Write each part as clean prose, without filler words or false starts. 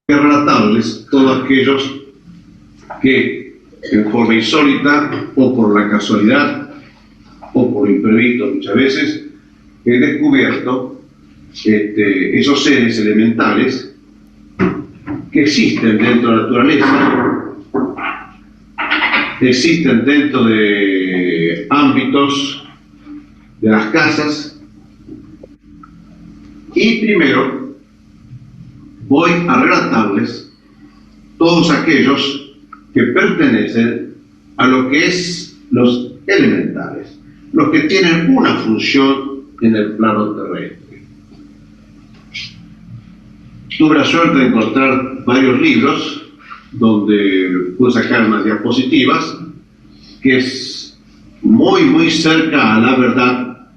que relatarles todos aquellos que en forma insólita o por la casualidad o por imprevisto muchas veces he descubierto esos seres elementales que existen dentro de la naturaleza, existen dentro de ámbitos de las casas. Y primero voy a relatarles todos aquellos que pertenecen a lo que es los elementales, los que tienen una función en el plano terrestre. Tuve la suerte de encontrar varios libros donde pude sacar unas diapositivas que es muy cerca a la verdad.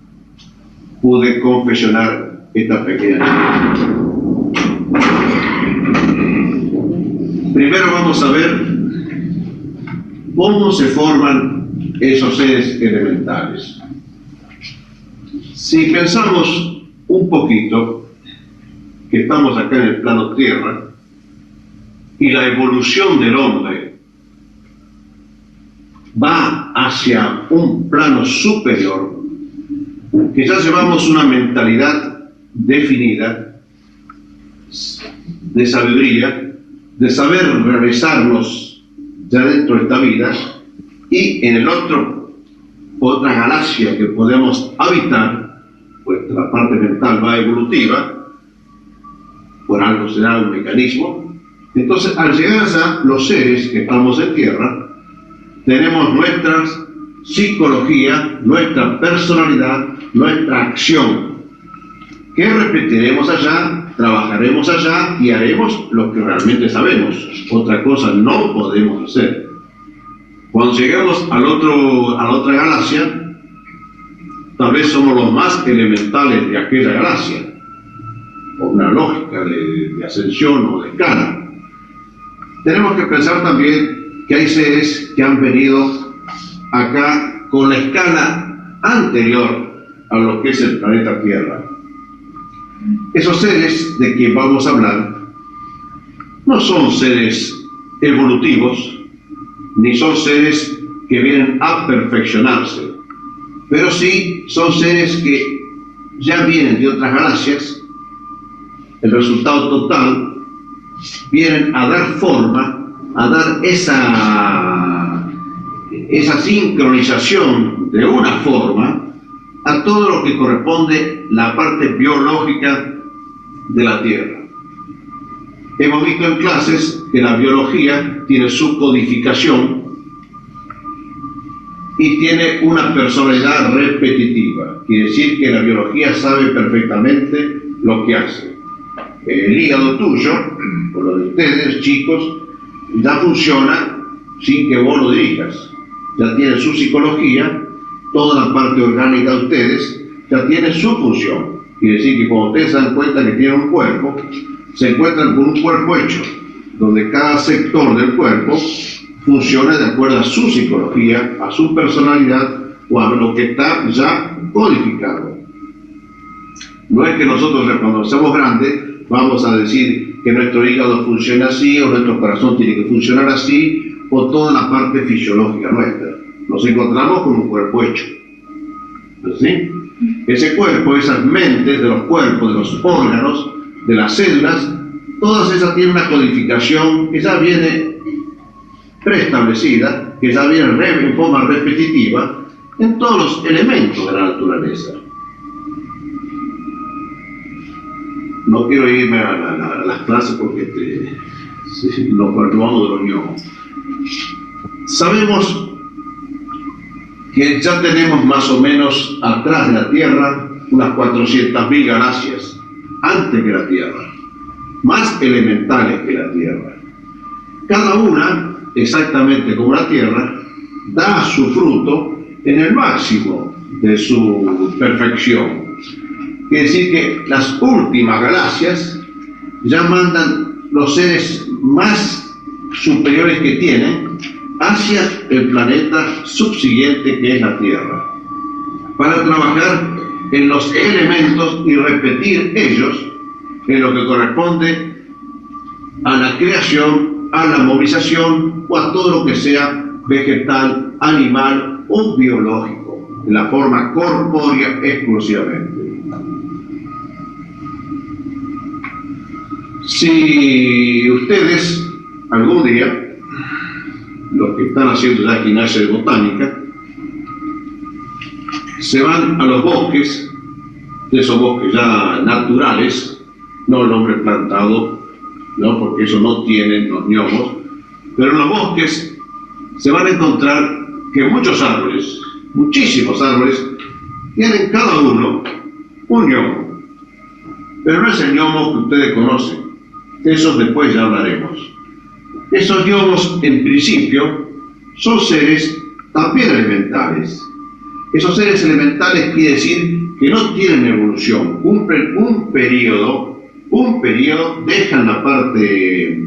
Pude confesionar esta pequeña. Primero vamos a ver cómo se forman esos seres elementales. Si pensamos un poquito que estamos acá en el plano Tierra y la evolución del hombre va hacia un plano superior, que ya llevamos una mentalidad definida de sabiduría, de saber realizarnos ya dentro de esta vida y en el otra galaxia que podemos habitar, pues la parte mental va evolutiva, por algo será un mecanismo. Entonces, al llegar allá, los seres que estamos en tierra, tenemos nuestra psicología, nuestra personalidad, nuestra acción, que repetiremos allá, trabajaremos allá y haremos lo que realmente sabemos. Otra cosa no podemos hacer. Cuando lleguemos a la otra galaxia, tal vez somos los más elementales de aquella galaxia, o una lógica de ascensión o de escala. Tenemos que pensar también que hay seres que han venido acá con la escala anterior a lo que es el planeta Tierra. Esos seres de quien vamos a hablar no son seres evolutivos, ni son seres que vienen a perfeccionarse, pero sí son seres que ya vienen de otras galaxias. El resultado total vienen a dar forma, a dar esa sincronización de una forma a todo lo que corresponde la parte biológica de la Tierra. Hemos visto en clases que la biología tiene su codificación y tiene una personalidad repetitiva. Quiere decir que la biología sabe perfectamente lo que hace. El hígado tuyo, o lo de ustedes, chicos, ya funciona sin que vos lo dirijas. Ya tiene su psicología, toda la parte orgánica de ustedes ya tiene su función. Quiere decir que cuando ustedes se dan cuenta que tienen un cuerpo, se encuentran con un cuerpo hecho, donde cada sector del cuerpo funciona de acuerdo a su psicología, a su personalidad o a lo que está ya codificado. No es que nosotros cuando seamos grandes vamos a decir que nuestro hígado funciona así, o nuestro corazón tiene que funcionar así, o toda la parte fisiológica nuestra. Nos encontramos con un cuerpo hecho. ¿Sí? Ese cuerpo, esas mentes de los cuerpos, de los órganos, de las células, todas esas tienen una codificación que ya viene preestablecida, que ya viene en forma repetitiva en todos los elementos de la naturaleza. No quiero irme a las clases porque nos perturbamos de los ñomos. Sabemos que ya tenemos más o menos atrás de la Tierra unas 400.000 galaxias antes que la Tierra, más elementales que la Tierra. Cada una, exactamente como la Tierra, da su fruto en el máximo de su perfección. Quiere decir que las últimas galaxias ya mandan los seres más superiores que tienen hacia el planeta subsiguiente que es la Tierra, para trabajar en los elementos y repetir ellos en lo que corresponde a la creación, a la movilización o a todo lo que sea vegetal, animal o biológico, de la forma corpórea exclusivamente. Si ustedes algún día, los que están haciendo ya gimnasia de botánica, se van a los bosques, de esos bosques ya naturales, no el hombre plantado, no, porque eso no tienen los gnomos, pero en los bosques se van a encontrar que muchos árboles, muchísimos árboles, tienen cada uno un gnomo, pero no es el gnomo que ustedes conocen, de esos después ya hablaremos. Esos gnomos en principio son seres también elementales. Esos seres elementales quiere decir que no tienen evolución, cumplen un periodo, dejan la parte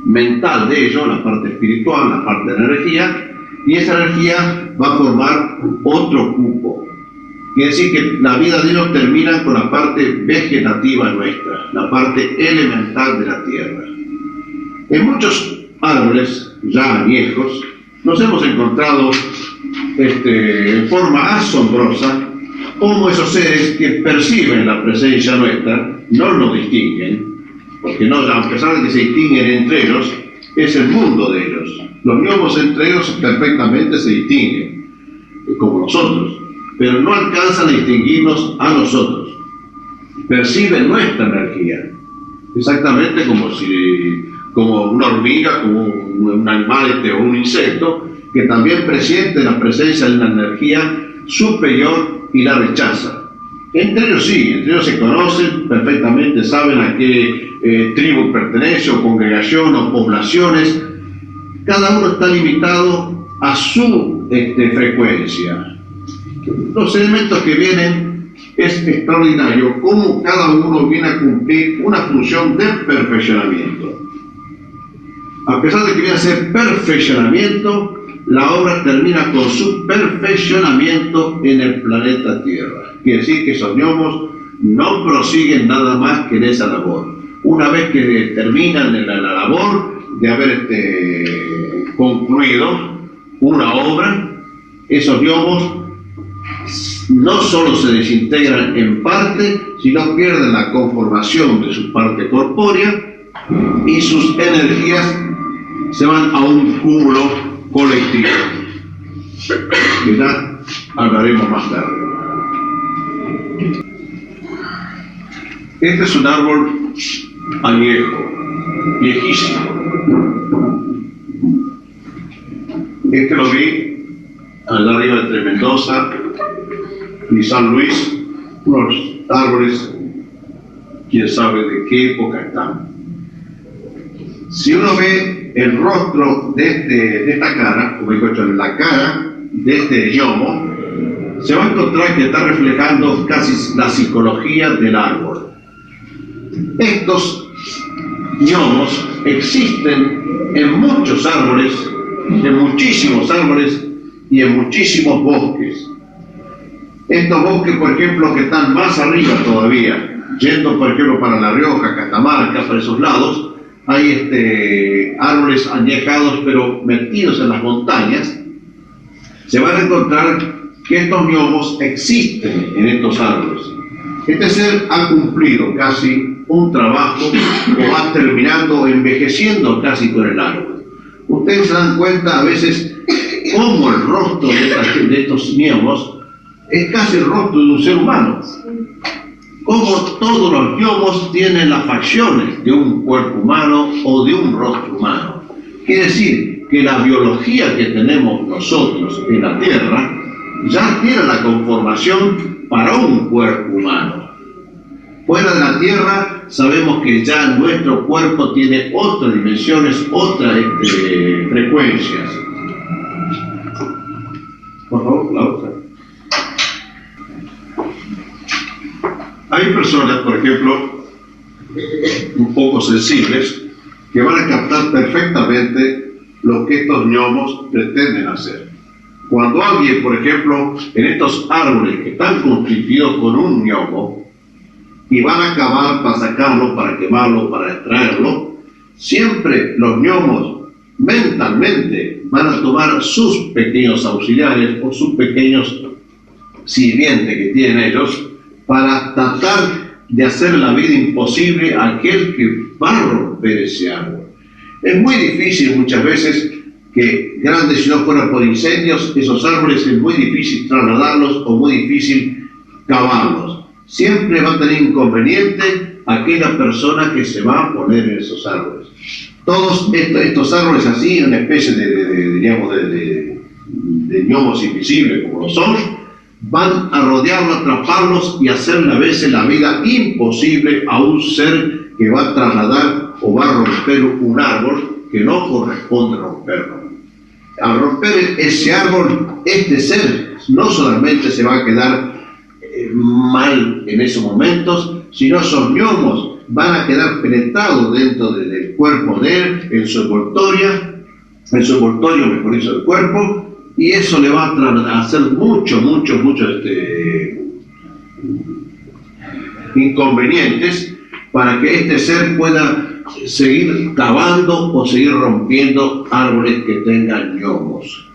mental de ellos, la parte espiritual, la parte de energía, y esa energía va a formar otro cupo. Quiere decir que la vida de ellos termina con la parte vegetativa nuestra, la parte elemental de la tierra. En muchos árboles ya viejos nos hemos encontrado en forma asombrosa cómo esos seres que perciben la presencia nuestra no nos distinguen, porque no, a pesar de que se distinguen entre ellos, es el mundo de ellos. Los gnomos entre ellos perfectamente se distinguen, como nosotros, pero no alcanzan a distinguirnos a nosotros. Perciben nuestra energía, exactamente como una hormiga, como un animal o un insecto, que también presiente la presencia de una energía superior y la rechaza. Entre ellos sí, entre ellos se conocen perfectamente, saben a qué tribu pertenece, o congregación, o poblaciones. Cada uno está limitado a su frecuencia. Los elementos que vienen es extraordinario, cómo cada uno viene a cumplir una función de perfeccionamiento. A pesar de que viene a ser perfeccionamiento, la obra termina con su perfeccionamiento en el planeta Tierra. Quiere decir que esos gnomos no prosiguen nada más que en esa labor. Una vez que terminan la labor de haber concluido una obra, esos gnomos no solo se desintegran en parte, sino pierden la conformación de su parte corpórea y sus energías se van a un cúmulo colectivo, que ya hablaremos más tarde. Este es un árbol añejo, viejísimo. Este lo vi allá arriba entre Mendoza y San Luis, unos árboles, quién sabe de qué época están. Si uno ve el rostro de esta cara, como digo yo, la cara de este gnomo, se va a encontrar que está reflejando casi la psicología del árbol. Estos gnomos existen en muchos árboles, en muchísimos árboles y en muchísimos bosques. Estos bosques, por ejemplo, que están más arriba todavía, yendo, por ejemplo, para La Rioja, Catamarca, para esos lados, hay árboles añejados pero metidos en las montañas. Se van a encontrar que estos gnomos existen en estos árboles. Este ser ha cumplido casi un trabajo o va terminando envejeciendo casi con el árbol. Ustedes se dan cuenta a veces cómo el rostro de estos gnomos es casi el rostro de un ser humano. Como todos los gnomos tienen las facciones de un cuerpo humano o de un rostro humano. Quiere decir que la biología que tenemos nosotros en la Tierra ya tiene la conformación para un cuerpo humano. Fuera de la Tierra sabemos que ya nuestro cuerpo tiene otras dimensiones, otras frecuencias. Por favor, la otra. Hay personas, por ejemplo, un poco sensibles, que van a captar perfectamente lo que estos gnomos pretenden hacer. Cuando alguien, por ejemplo, en estos árboles que están constituidos con un gnomo, y van a cavar para sacarlo, para quemarlo, para extraerlo, siempre los gnomos mentalmente van a tomar sus pequeños auxiliares o sus pequeños sirvientes que tienen ellos para tratar de hacer la vida imposible a aquel que va a romper ese árbol. Es muy difícil muchas veces que grandes, si no fueran por incendios, esos árboles es muy difícil trasladarlos o muy difícil cavarlos. Siempre va a tener inconveniente aquella persona que se va a poner en esos árboles. Todos estos árboles así, una especie de gnomos invisibles como lo son, van a rodearlo, atraparlos y hacerle a veces la vida imposible a un ser que va a trasladar o va a romper un árbol que no corresponde romperlo. Al romper ese árbol, este ser no solamente se va a quedar mal en esos momentos, sino esos gnomos van a quedar penetrados dentro del cuerpo de él, en su envoltorio, mejor dicho, del cuerpo, y eso le va a hacer mucho inconvenientes para que este ser pueda seguir cavando o seguir rompiendo árboles que tengan gnomos.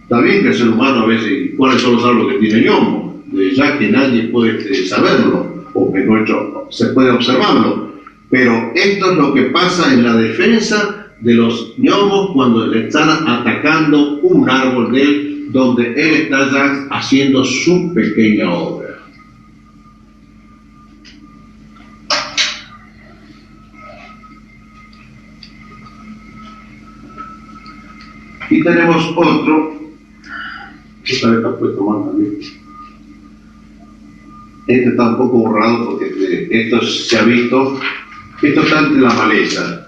Está bien que el ser humano a veces, ¿cuáles son los árboles que tienen gnomos? Ya que nadie puede saberlo, o mejor dicho, se puede observarlo. Pero esto es lo que pasa en la defensa de los gnomos cuando le están atacando un árbol de él, donde él está ya haciendo su pequeña obra. Y tenemos otro, que está puesto mal también. Este está un poco borrado porque esto se ha visto, esto está entre la maleza.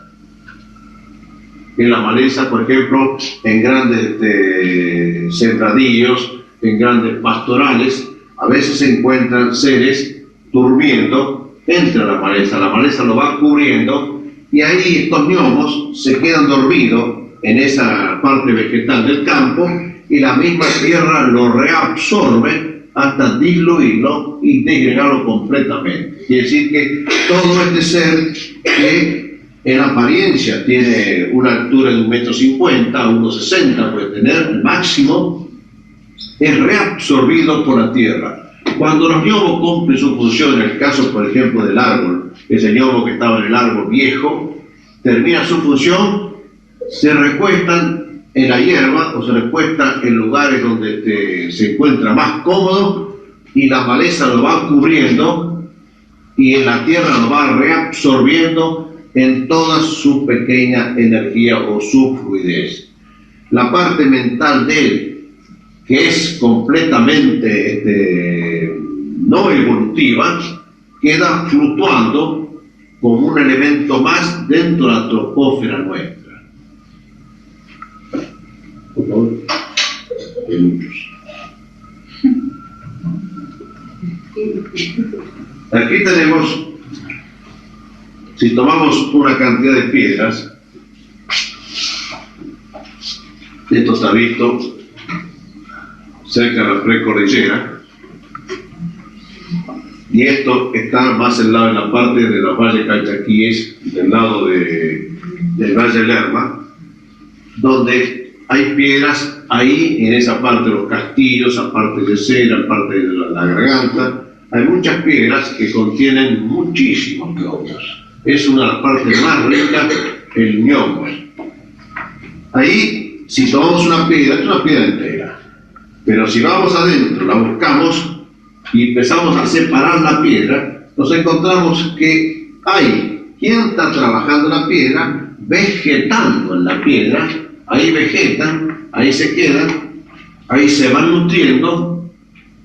En la maleza, por ejemplo, en grandes sembradíos, en grandes pastorales, a veces se encuentran seres durmiendo entre la maleza lo va cubriendo y ahí estos gnomos se quedan dormidos en esa parte vegetal del campo y la misma tierra lo reabsorbe hasta diluirlo y degregarlo completamente. Quiere decir que todo este ser que en apariencia tiene una altura de 1,50 m, 1,60 m puede tener máximo, es reabsorbido por la tierra. Cuando los gnomos cumplen su función, en el caso por ejemplo del árbol, ese gnomo que estaba en el árbol viejo, termina su función, se recuestan en la hierba o se recuestan en lugares donde se encuentra más cómodo y la maleza lo va cubriendo y en la tierra lo va reabsorbiendo en toda su pequeña energía o su fluidez. La parte mental de él, que es completamente no evolutiva, queda fluctuando como un elemento más dentro de la tropósfera nuestra. Por favor. Hay muchos. Aquí tenemos, si tomamos una cantidad de piedras, esto está visto cerca de la precordillera, y esto está más en la parte de la Valle Calchaquíes, del lado del Valle Lerma, donde hay piedras ahí en esa parte de los castillos, aparte de cera, aparte de la garganta, hay muchas piedras que contienen muchísimos gnomos. Es una de las partes más ricas el gnomos. Ahí, si tomamos una piedra, es una piedra entera, pero si vamos adentro, la buscamos y empezamos a separar la piedra, nos encontramos que hay quien está trabajando la piedra, vegetando en la piedra, ahí vegetan, ahí se quedan, ahí se van nutriendo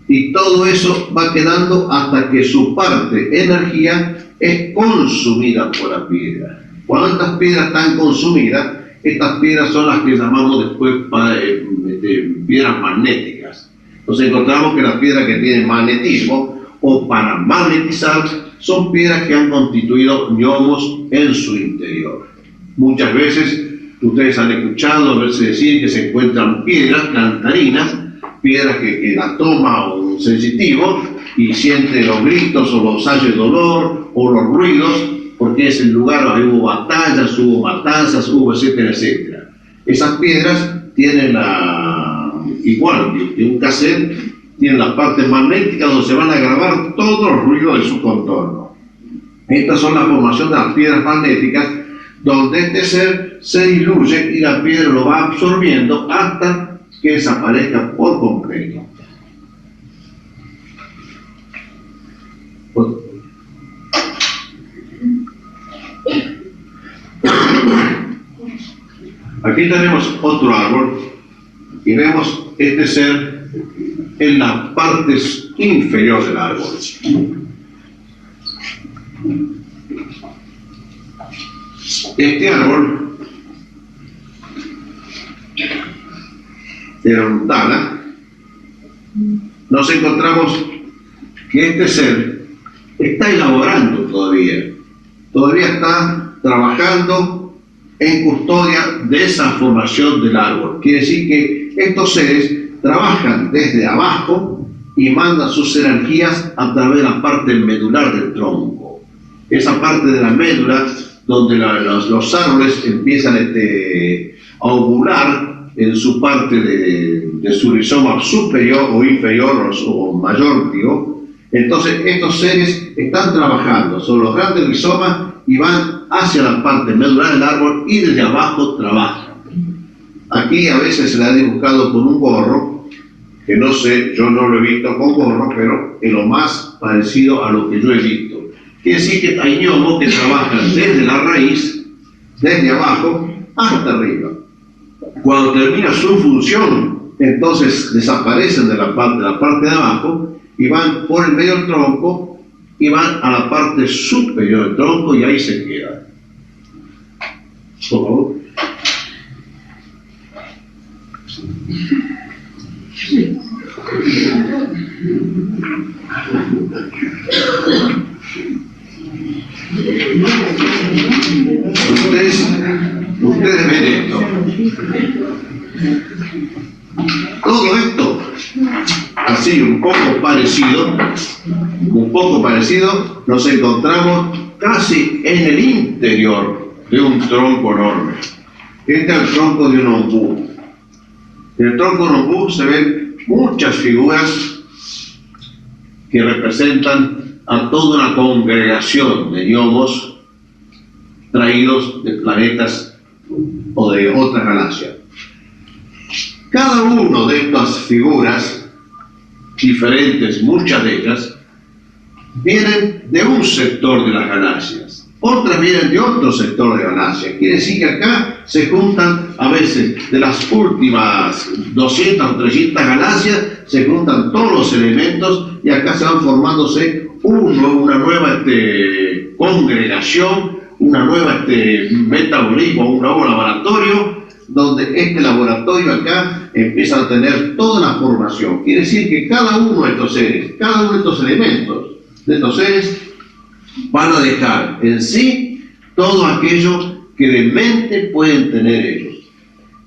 y todo eso va quedando hasta que su parte energía es consumida por la piedra. Cuando estas piedras están consumidas, estas piedras son las que llamamos después piedras magnéticas. Nos encontramos que las piedras que tienen magnetismo o para magnetizar son piedras que han constituido gnomos en su interior. Muchas veces ustedes han escuchado a veces decir que se encuentran piedras cantarinas, piedras que la toma un sensitivo y siente los gritos o los halles de dolor o los ruidos porque es el lugar donde hubo batallas, hubo matanzas, hubo etcétera, etcétera. Esas piedras tienen igual que un cassette, tienen la parte magnética donde se van a grabar todos los ruidos de su contorno. Estas son la formación de las piedras magnéticas, donde este ser se diluye y la piedra lo va absorbiendo hasta que desaparezca por completo. Aquí tenemos otro árbol y vemos este ser en la parte inferior del árbol. Este árbol era un tala. Nos encontramos que este ser está elaborando todavía está trabajando en custodia de esa formación del árbol. Quiere decir que estos seres trabajan desde abajo y mandan sus energías a través de la parte medular del tronco. Esa parte de la médula donde los árboles empiezan a ovular en su parte de su rizoma superior o inferior o mayor, digo. Entonces estos seres están trabajando sobre los grandes rizomas y van hacia la parte medular del árbol y desde abajo trabajan. Aquí a veces se la ha dibujado con un gorro, que no sé, yo no lo he visto con gorro, pero es lo más parecido a lo que yo he visto. Quiere decir que hay gnomos que trabajan desde la raíz, desde abajo hasta arriba. Cuando termina su función, entonces desaparecen de la parte de abajo y van por el medio del tronco y van a la parte superior del tronco y ahí se quedan. Por favor. Ustedes ven esto. Todo esto, así un poco parecido, nos encontramos casi en el interior de un tronco enorme. Este es el tronco de un ombú. En el tronco de un ombú se ven muchas figuras que representan a toda una congregación de gnomos traídos de planetas o de otras galaxias. Cada una de estas figuras, diferentes, muchas de ellas, vienen de un sector de las galaxias, otras vienen de otro sector de galaxias. Quiere decir que acá se juntan a veces de las últimas 200 o 300 galaxias, se juntan todos los elementos y acá se van formándose una nueva congregación, una nueva metabolismo, un nuevo laboratorio, donde este laboratorio acá empieza a tener toda la formación. Quiere decir que cada uno de estos seres, cada uno de estos elementos de estos seres van a dejar en sí todo aquello que de mente pueden tener ellos.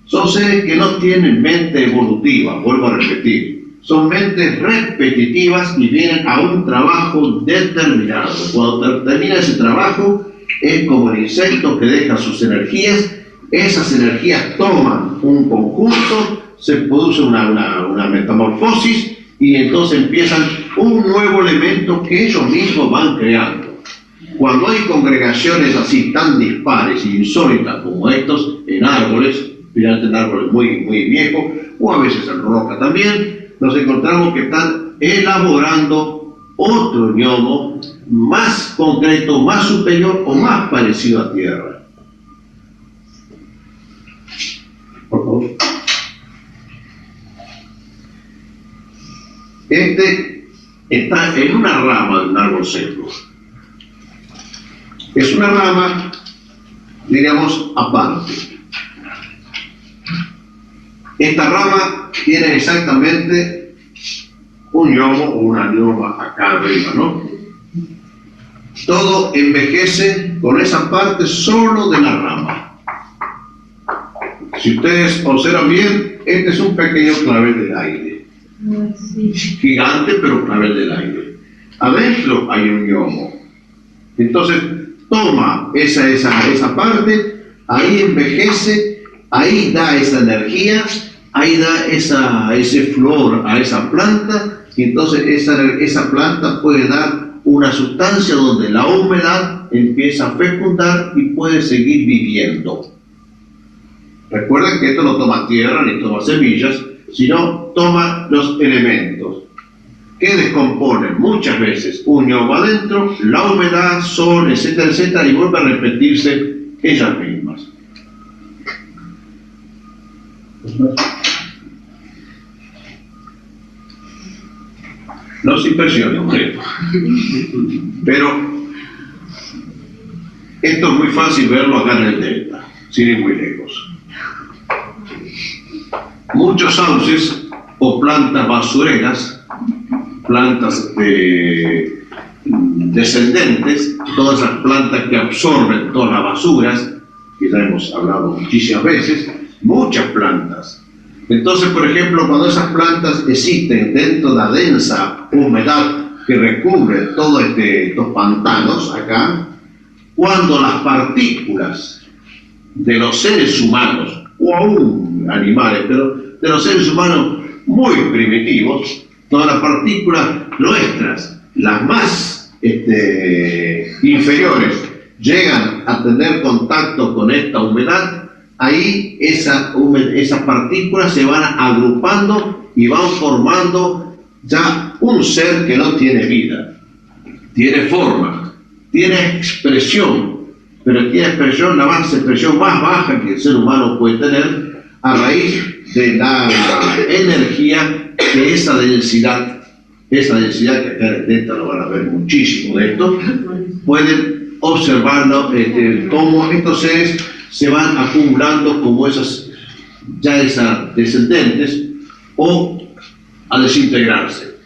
Son seres que no tienen mente evolutiva, vuelvo a repetir. Son mentes repetitivas y vienen a un trabajo determinado. Cuando termina ese trabajo, es como el insecto que deja sus energías. Esas energías toman un conjunto, se produce una metamorfosis y entonces empiezan un nuevo elemento que ellos mismos van creando. Cuando hay congregaciones así tan dispares e insólitas como estos en árboles, en árboles muy, muy viejos, o a veces en roca también, nos encontramos que están elaborando otro gnomo más concreto, más superior o más parecido a tierra. Por favor. Este está en una rama de un árbol seco. Es una rama, diríamos, aparte. Esta rama tiene exactamente un gnomo o una gnoma acá arriba, ¿no? Todo envejece con esa parte solo de la rama. Si ustedes observan bien, este es un pequeño clavel del aire. Gigante, pero clavel del aire. Adentro hay un gnomo. Entonces, toma esa parte, ahí envejece, ahí da esa energía, ahí da ese flor a esa planta, y entonces esa planta puede dar una sustancia donde la humedad empieza a fecundar y puede seguir viviendo. Recuerden que esto no toma tierra ni toma semillas, sino toma los elementos que descomponen muchas veces un gnomo adentro, la humedad, sol, etcétera, etcétera, y vuelve a repetirse ellas mismas. No se impresione, objeto. Pero esto es muy fácil verlo acá en el delta, sin ir muy lejos. Muchos sauces o plantas basureras, plantas descendentes, todas las plantas que absorben todas las basuras, que ya hemos hablado muchísimas veces, muchas plantas. Entonces, por ejemplo, cuando esas plantas existen dentro de la densa humedad que recubre todos estos pantanos acá, cuando las partículas de los seres humanos, o aún animales, pero de los seres humanos muy primitivos, todas las partículas nuestras, las más inferiores, llegan a tener contacto con esta humedad, ahí esas partículas se van agrupando y van formando ya un ser que no tiene vida, tiene forma, tiene expresión, pero tiene expresión, la expresión más baja que el ser humano puede tener a raíz de la energía que esa densidad que acá en el delta lo van a ver muchísimo de esto, pueden observarlo, cómo estos seres se van acumulando como esas descendentes o a desintegrarse.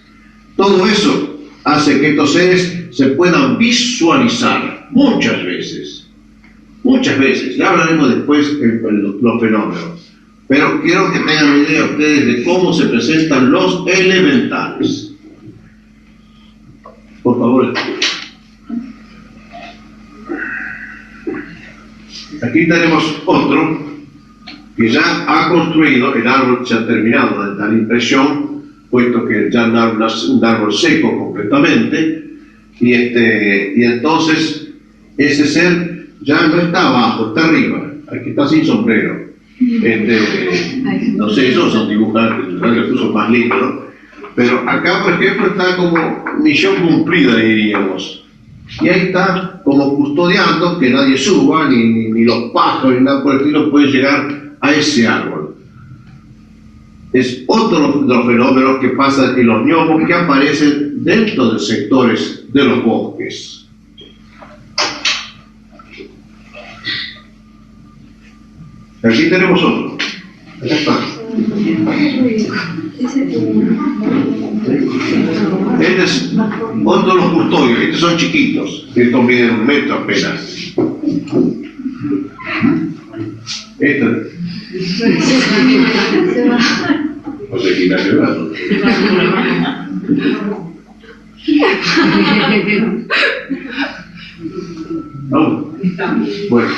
Todo eso hace que estos seres se puedan visualizar muchas veces, ya hablaremos después de los fenómenos, pero quiero que tengan idea ustedes de cómo se presentan los elementales. Por favor, aquí tenemos otro que ya ha construido, el árbol se ha terminado de dar impresión, puesto que ya es un árbol seco completamente, y entonces ese ser ya no está abajo, está arriba, aquí está sin sombrero. No sé, esos son dibujantes, los son más lindos, ¿no? Pero acá, por ejemplo, está como misión cumplida, diríamos. Y ahí está como custodiando que nadie suba, ni los pájaros, ni nada por el estilo puede llegar a ese árbol. Es otro de los fenómenos que pasan en los gnomos que aparecen dentro de sectores de los bosques. Aquí tenemos otro. Acá está. Este es otro de los custodios. Estos son chiquitos. Estos miden 1 metro apenas. Esto. No sé quién ha llevado. ¿No? Bueno,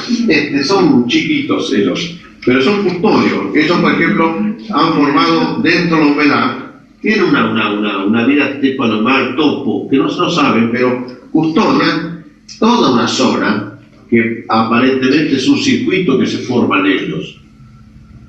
son chiquitos ellos, pero son custodios. Ellos, por ejemplo, han formado dentro de la humedad, tienen una vida tipo normal, topo, que no se lo saben, pero custodian toda una zona que aparentemente es un circuito que se forma en ellos.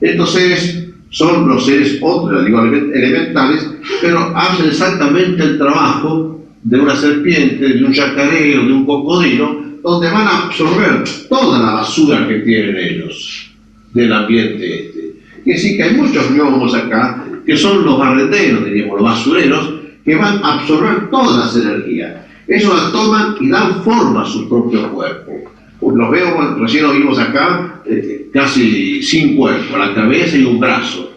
Estos seres son los seres otros, digo, elementales, pero hacen exactamente el trabajo de una serpiente, de un yacaré o de un cocodrilo, donde van a absorber toda la basura que tienen ellos del ambiente Y así que hay muchos gnomos acá que son los barrenderos, diríamos, los basureros, que van a absorber todas las energías. Ellos las toman y dan forma a su propio cuerpo. Los veo, recién lo vimos acá, casi sin cuerpo, la cabeza y un brazo.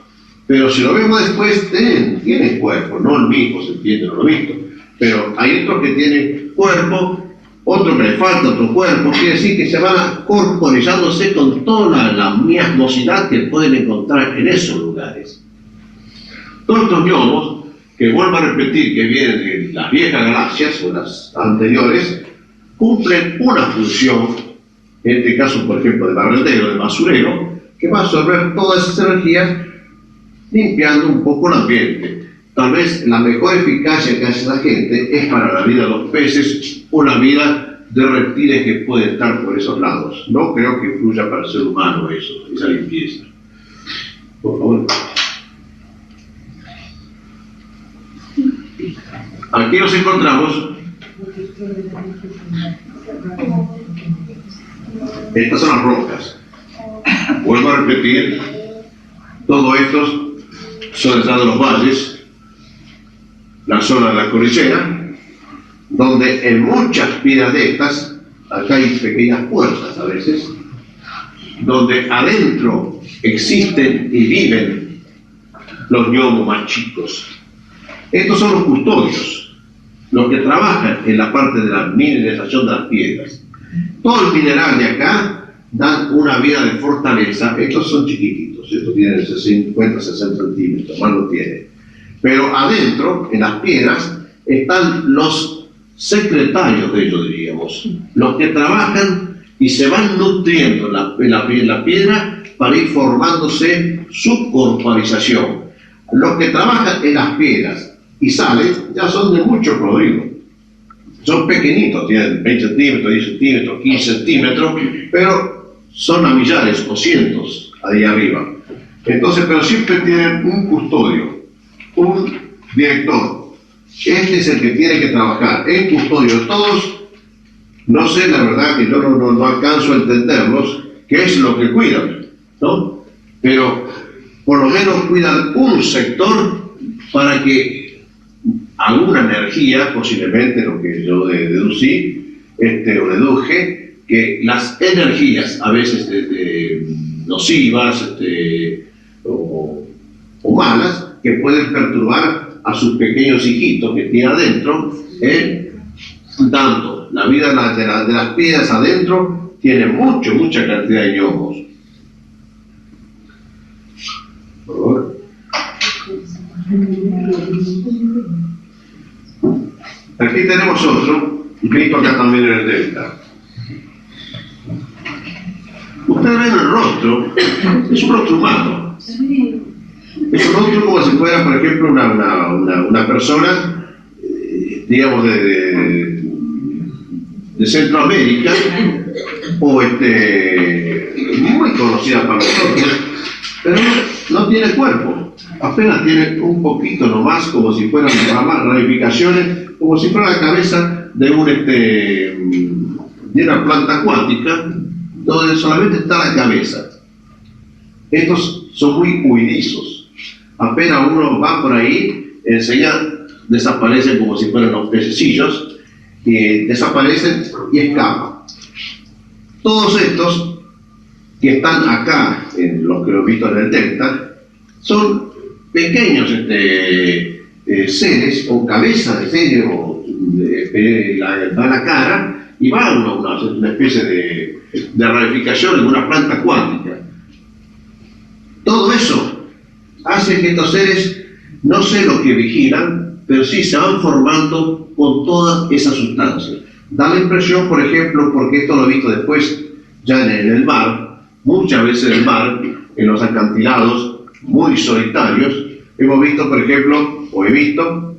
Pero si lo vemos después, tienen cuerpo, no el mismo, se entiende, no lo he visto. Pero hay otros que tienen cuerpo, otros que le falta otro cuerpo, quiere decir que se van corporizándose con toda la miasmosidad que pueden encontrar en esos lugares. Todos estos gnomos, que vuelvo a repetir que vienen de las viejas galaxias o las anteriores, cumplen una función, en este caso, por ejemplo, de barrendero, de basurero, que va a absorber todas esas energías, limpiando un poco el ambiente. Tal vez la mejor eficacia que hace la gente es para la vida de los peces o la vida de reptiles que pueden estar por esos lados. No creo que influya para el ser humano eso, esa limpieza. Por favor. Aquí nos encontramos. Estas son las rocas. Vuelvo a repetir, todo esto son de los valles, la zona de la cordillera, donde en muchas piedras de estas, acá hay pequeñas puertas a veces, donde adentro existen y viven los gnomos más chicos. Estos son los custodios, los que trabajan en la parte de la mineralización de las piedras. Todo el mineral de acá dan una vida de fortaleza. Estos son chiquititos, estos tienen 50, 60 centímetros, más no tienen. Pero adentro, en las piedras, están los secretarios de ellos, diríamos, los que trabajan y se van nutriendo la piedra para ir formándose su corporización. Los que trabajan en las piedras y salen ya son de mucho podrido. Son pequeñitos, tienen 20 centímetros, 10 centímetros, 15 centímetros, pero son a millares o cientos ahí arriba. Entonces, pero siempre tienen un custodio, un director. Este es el que tiene que trabajar en custodio. Todos, no sé, la verdad que yo no alcanzo a entenderlos, qué es lo que cuidan, ¿no? Pero por lo menos cuidan un sector para que alguna energía, posiblemente lo que yo deducí, o deduje, que las energías a veces nocivas o malas, que pueden perturbar a sus pequeños hijitos que tiene adentro, tanto la vida de las piedras adentro tiene mucha cantidad de gnomos. Por favor. Aquí tenemos otro, escrito acá también en el delta. Ustedes ven el rostro, es un rostro humano. Es un rostro como si fuera, por ejemplo, una persona, digamos, de Centroamérica, o muy conocida para nosotros, pero no tiene cuerpo. Apenas tiene un poquito nomás, como si fueran ramificaciones, como si fuera la cabeza de una planta acuática, donde solamente está la cabeza. Estos son muy huidizos. Apenas uno va por ahí, enseguida desaparecen como si fueran los pececillos, y desaparecen y escapan. Todos estos que están acá, en los que lo he visto en el delta, son pequeños seres o cabezas de seres la cara, y van a una especie de ramificación en una planta cuántica. Todo eso hace que estos seres, no sé lo que vigilan, pero sí se van formando con todas esas sustancias. Da la impresión, por ejemplo, porque esto lo he visto después ya en el mar, muchas veces en el mar, en los acantilados muy solitarios, hemos visto, por ejemplo, o he visto,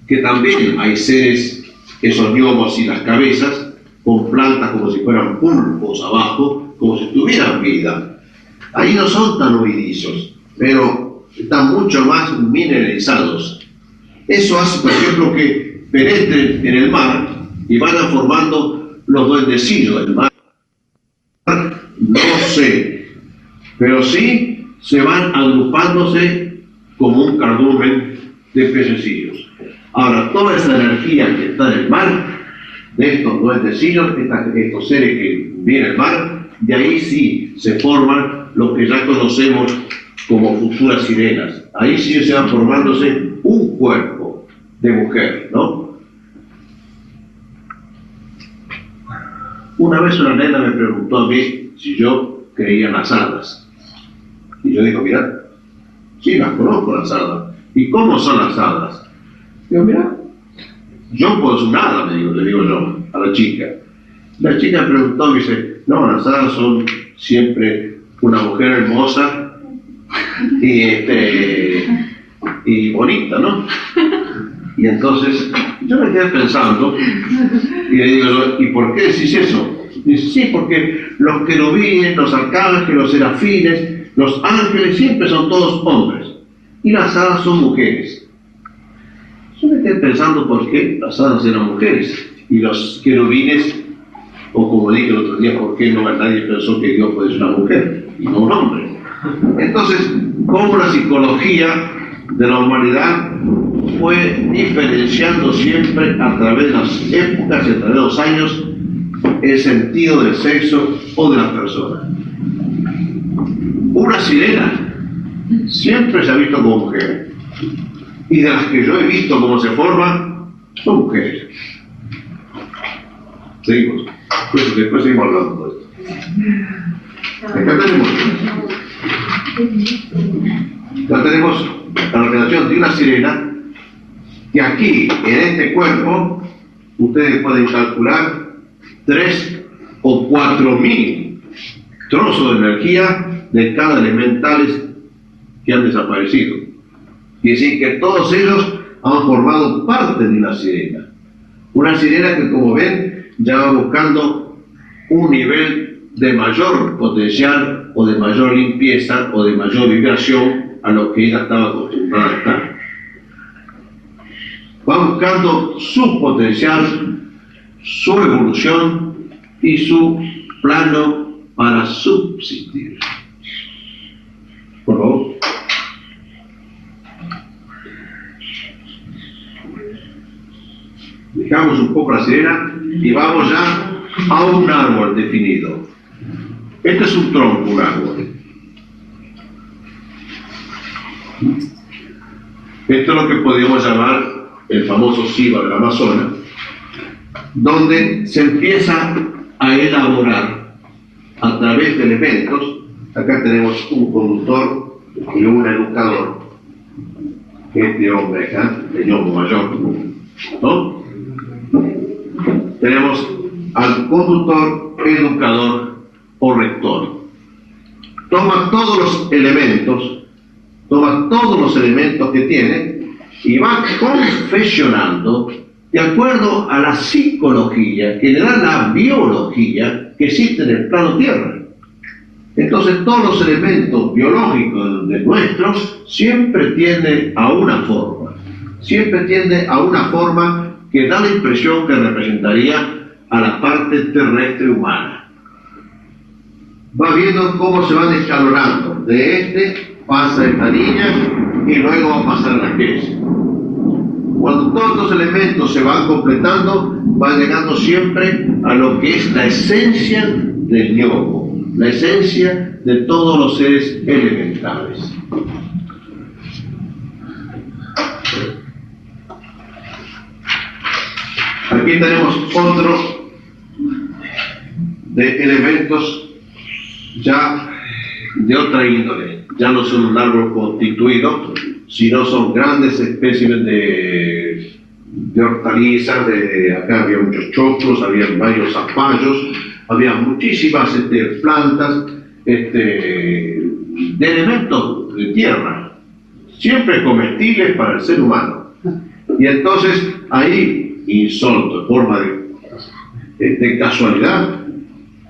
que también hay seres, esos gnomos y las cabezas, con plantas como si fueran pulpos abajo, como si tuvieran vida. Ahí no son tan huidizos, pero están mucho más mineralizados. Eso hace, por ejemplo, que penetren en el mar y vayan formando los duendecillos del mar. No sé, pero sí se van agrupándose como un cardumen de pececillos. Ahora, toda esa energía que está en el mar, de estos duendecillos, estos seres que vienen del mar, de ahí sí se forman los que ya conocemos como futuras sirenas. Ahí sí se va formándose un cuerpo de mujer, ¿no? Una vez una nena me preguntó a mí si yo creía en las hadas. Y yo digo, mira, sí, las conozco las hadas. ¿Y cómo son las hadas? Digo, mira, yo puedo ser una hada, le digo yo a la chica. La chica preguntó, me dice, no, las hadas son siempre una mujer hermosa y bonita, ¿no? Y entonces yo me quedé pensando y le digo, ¿y por qué decís eso? Dice, sí, porque los querubines, los arcángeles, los serafines, los ángeles siempre son todos hombres y las hadas son mujeres. Yo me quedé pensando por qué las hadas eran mujeres y los querubines, o como dije el otro día, por qué no nadie pensó que Dios puede ser una mujer y no un hombre. Entonces, cómo la psicología de la humanidad fue diferenciando siempre a través de las épocas y a través de los años el sentido del sexo o de la persona. Una sirena siempre se ha visto como mujer y de las que yo he visto cómo se forman son mujeres. Seguimos. Después seguimos hablando de esto. Acá tenemos la relación de una sirena que aquí, en este cuerpo, ustedes pueden calcular 3 o 4.000 trozos de energía de cada elementales que han desaparecido. Quiere decir que todos ellos han formado parte de una sirena. Una sirena que, como ven, ya va buscando un nivel de mayor potencial o de mayor limpieza o de mayor vibración a lo que ella estaba acostumbrada a estar. Va buscando su potencial, su evolución y su plano para subsistir. Por favor. Dejamos un poco la sirena y vamos ya a un árbol definido. Este es un tronco, un árbol. Esto es lo que podríamos llamar el famoso Ciba del Amazonas, donde se empieza a elaborar a través de elementos. Acá tenemos un conductor y un educador. Este hombre acá, el ñomo mayor, ¿no? Tenemos al conductor, educador o rector. Toma todos los elementos que tiene y va confeccionando de acuerdo a la psicología que le da la biología que existe en el plano Tierra. Entonces todos los elementos biológicos de nuestros siempre tienden a una forma, que da la impresión que representaría a la parte terrestre humana. Va viendo cómo se van escalonando. De este pasa esta línea y luego va a pasar la aquella. Cuando todos los elementos se van completando, va llegando siempre a lo que es la esencia del yogo, la esencia de todos los seres elementales. Aquí tenemos otro de elementos ya de otra índole. Ya no son un árbol constituido, sino son grandes especies de hortalizas. Acá había muchos choclos, había varios zapallos, había muchísimas plantas de elementos de tierra, siempre comestibles para el ser humano. Y entonces ahí, insólito, en forma de casualidad,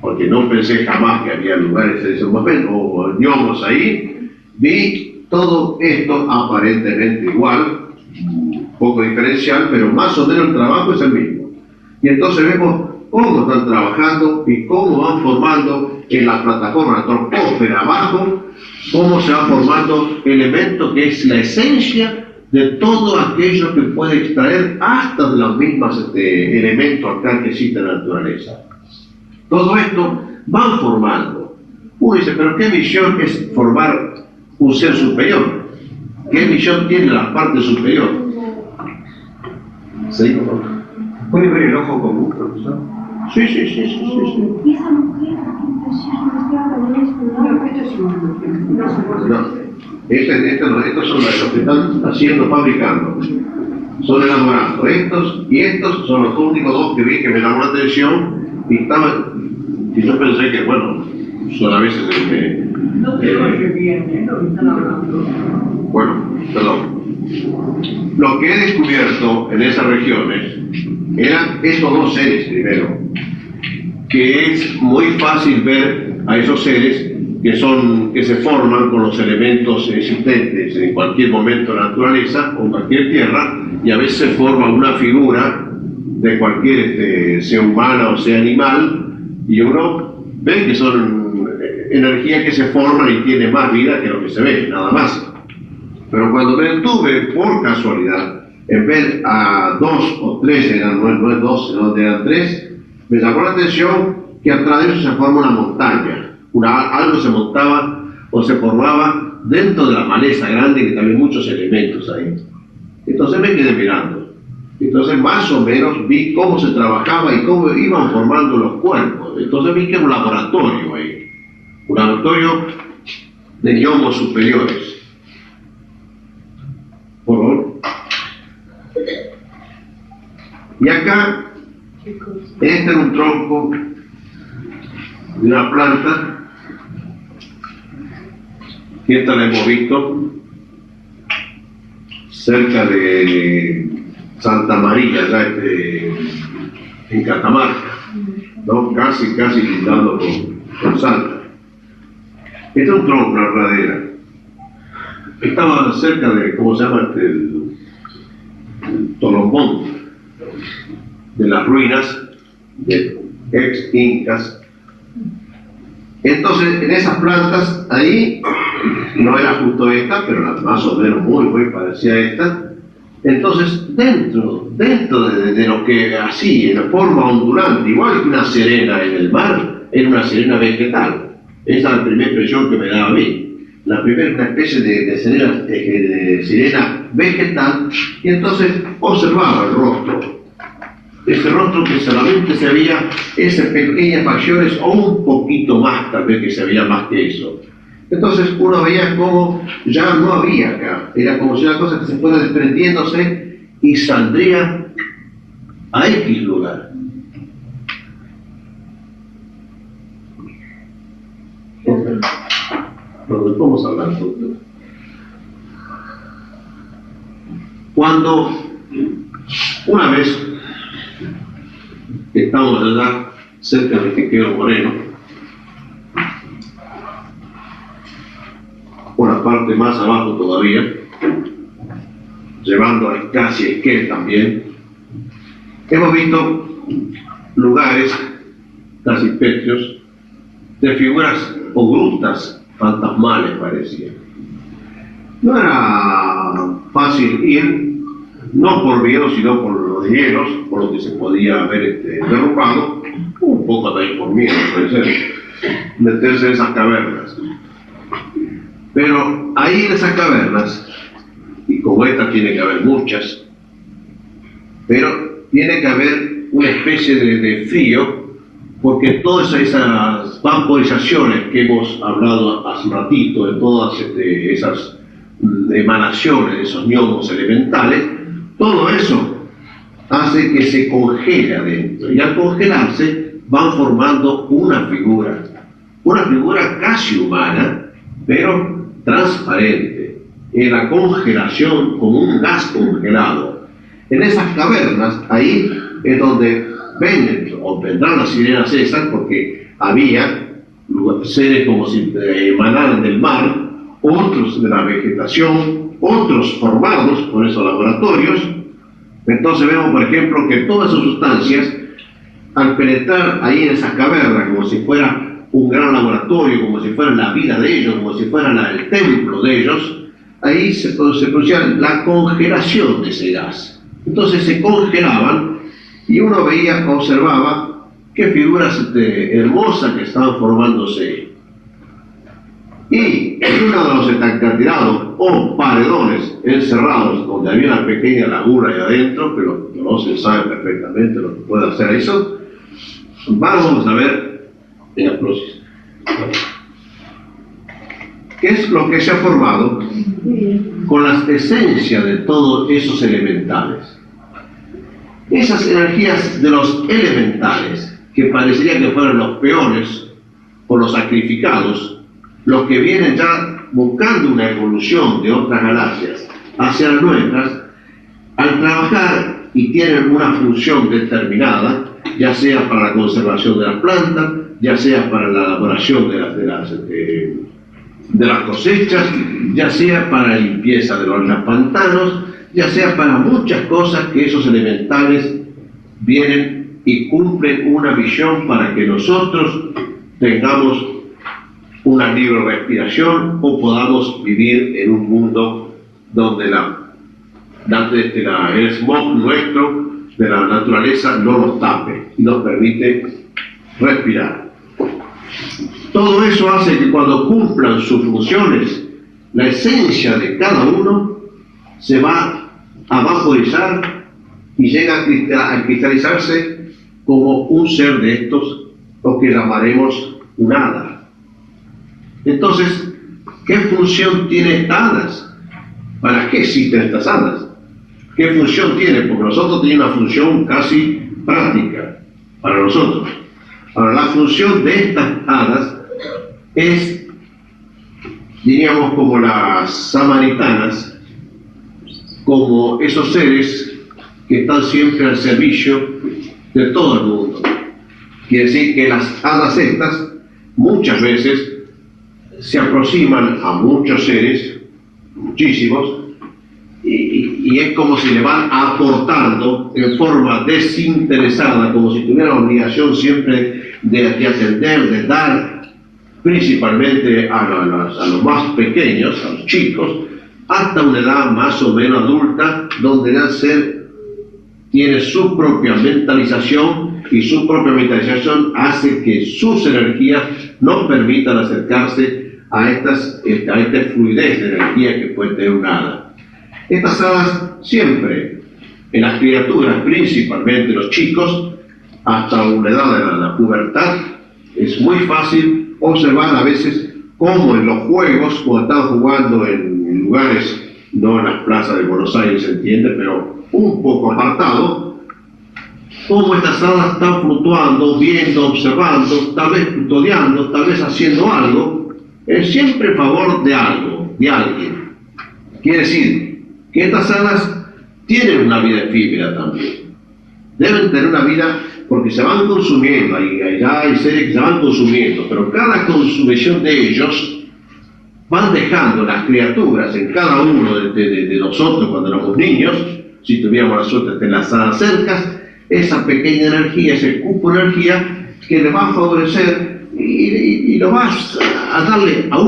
porque no pensé jamás que había lugares en ese momento, o ñomos ahí, vi todo esto aparentemente igual, un poco diferencial, pero más o menos el trabajo es el mismo. Y entonces vemos cómo están trabajando y cómo van formando en la plataforma, la troposfera abajo, cómo se va formando elemento que es la esencia de todo aquello que puede extraer hasta de los mismos elementos acá que existe en la naturaleza. Todo esto van formando. Uno dice, pero ¿qué misión es formar un ser superior? ¿Qué misión tiene la parte superior? ¿Sí? ¿Puede ver el ojo común, profesor? Sí. ¿Y esa mujer? No, estos son los que están haciendo, fabricando. son elaborando. Estos y estos son los únicos dos que vi que me llamó la atención y yo pensé que, bueno, son a veces No se oye bien, lo que están hablando. bueno, perdón. Lo que he descubierto en esas regiones eran estos dos seres primero, que es muy fácil ver a esos seres que se forman con los elementos existentes en cualquier momento de la naturaleza o en cualquier tierra, y a veces se forma una figura de cualquier sea humana o sea animal, y uno ve que son energías que se forman y tienen más vida que lo que se ve, nada más. Pero cuando me detuve por casualidad en ver a dos o tres, no es dos, sino eran tres, me llamó la atención que atrás de eso se forma una montaña. Algo se montaba o se formaba dentro de la maleza grande, que también muchos elementos ahí. Entonces me quedé mirando. Entonces más o menos vi cómo se trabajaba y cómo iban formando los cuerpos. Entonces vi que era un laboratorio ahí. Un laboratorio de gnomos superiores. Por favor. Y acá, este era un tronco de una planta, que esta la hemos visto cerca de Santa María, ya en Catamarca, ¿no? Casi lindando con Salta. Este es un tronco, una radera. Estaba cerca de, ¿cómo se llama? El Tolombón, de las ruinas de ex incas. Entonces, en esas plantas, ahí, no era justo esta, pero más o menos muy parecida a esta. Entonces, dentro de lo que así, en forma ondulante, igual que una serena en el mar, era una serena vegetal. Esa es la primera impresión que me daba a mí. La primera, una especie de sirena vegetal, y entonces observaba el rostro. Ese rostro que solamente se veía esas pequeñas facciones, o un poquito más, tal vez que se veía más que eso. Entonces uno veía como ya no había acá, era como si una cosa que se fuera desprendiéndose y saldría a X lugar. Pero vamos a hablar sobre esto. Cuando una vez estamos allá cerca de Tequero Moreno, por la parte más abajo todavía, llevando casi a Esquel también, hemos visto lugares casi pétreos de figuras o grutas fantasmales, parecían. No era fácil ir, no por miedo, sino por los hielos, por lo que se podía haber derrumbado, un poco también por miedo, puede ser, meterse en esas cavernas. Pero ahí en esas cavernas, y como esta tiene que haber muchas, pero tiene que haber una especie de frío, porque todas esas vaporizaciones que hemos hablado hace un ratito, de todas esas emanaciones de esos gnomos elementales, todo eso hace que se congele adentro, y al congelarse van formando una figura casi humana, pero transparente, en la congelación, como un gas congelado. En esas cavernas, ahí es donde vendrán las sirenas esas, porque había seres como si emanaran del mar, otros de la vegetación, otros formados por esos laboratorios. Entonces vemos, por ejemplo, que todas esas sustancias, al penetrar ahí en esas cavernas, como si fuera un gran laboratorio, como si fuera la vida de ellos, como si fuera el templo de ellos, ahí se producía la congelación de ese gas. Entonces se congelaban y uno veía, observaba qué figuras hermosas que estaban formándose. Y en uno de los estancartirados o paredones encerrados, donde había una pequeña laguna ahí adentro, pero no se sabe perfectamente lo que puede hacer eso, vamos a ver en la próxima. ¿Qué es lo que se ha formado? Con las esencias de todos esos elementales. Esas energías de los elementales, que parecería que fueron los peores o los sacrificados, los que vienen ya buscando una evolución de otras galaxias hacia las nuestras, al trabajar y tienen una función determinada, ya sea para la conservación de las plantas, ya sea para la elaboración de las cosechas, ya sea para la limpieza de los pantanos, ya sea para muchas cosas que esos elementales vienen y cumplen una visión para que nosotros tengamos una libre respiración o podamos vivir en un mundo donde el smog nuestro de la naturaleza no nos tape y nos permite respirar. Todo eso hace que cuando cumplan sus funciones, la esencia de cada uno se va a vaporizar y llega a cristalizarse como un ser de estos, lo que llamaremos un hada. Entonces, ¿qué función tiene estas hadas? ¿Para qué existen estas hadas? ¿Qué función tiene? Porque nosotros tenemos una función casi práctica para nosotros. Ahora, la función de estas hadas es, diríamos, como las samaritanas, como esos seres que están siempre al servicio de todo el mundo. Quiere decir que las hadas estas muchas veces se aproximan a muchos seres, muchísimos, y es como si le van aportando en forma desinteresada, como si tuviera la obligación siempre de atender, de dar, principalmente a los más pequeños, a los chicos, hasta una edad más o menos adulta, donde el ser tiene su propia mentalización, y su propia mentalización hace que sus energías no permitan acercarse a esta fluidez de energía que puede tener un hada. Estas hadas siempre, en las criaturas, principalmente los chicos, hasta una edad de la pubertad, es muy fácil observar a veces cómo en los juegos, cuando están jugando en lugares, no en las plazas de Buenos Aires, se entiende, pero un poco apartado, cómo estas hadas están fluctuando, viendo, observando, tal vez custodiando, tal vez haciendo algo, siempre en favor de algo, de alguien. Quiere decir que estas hadas tienen una vida efímera también. Deben tener una vida porque se van consumiendo, hay seres que se van consumiendo, pero cada consumición de ellos van dejando las criaturas en cada uno de nosotros cuando éramos niños, si tuviéramos la suerte de tener las hadas cercas, esa pequeña energía, ese cupo de energía que le va a favorecer y lo va a darle a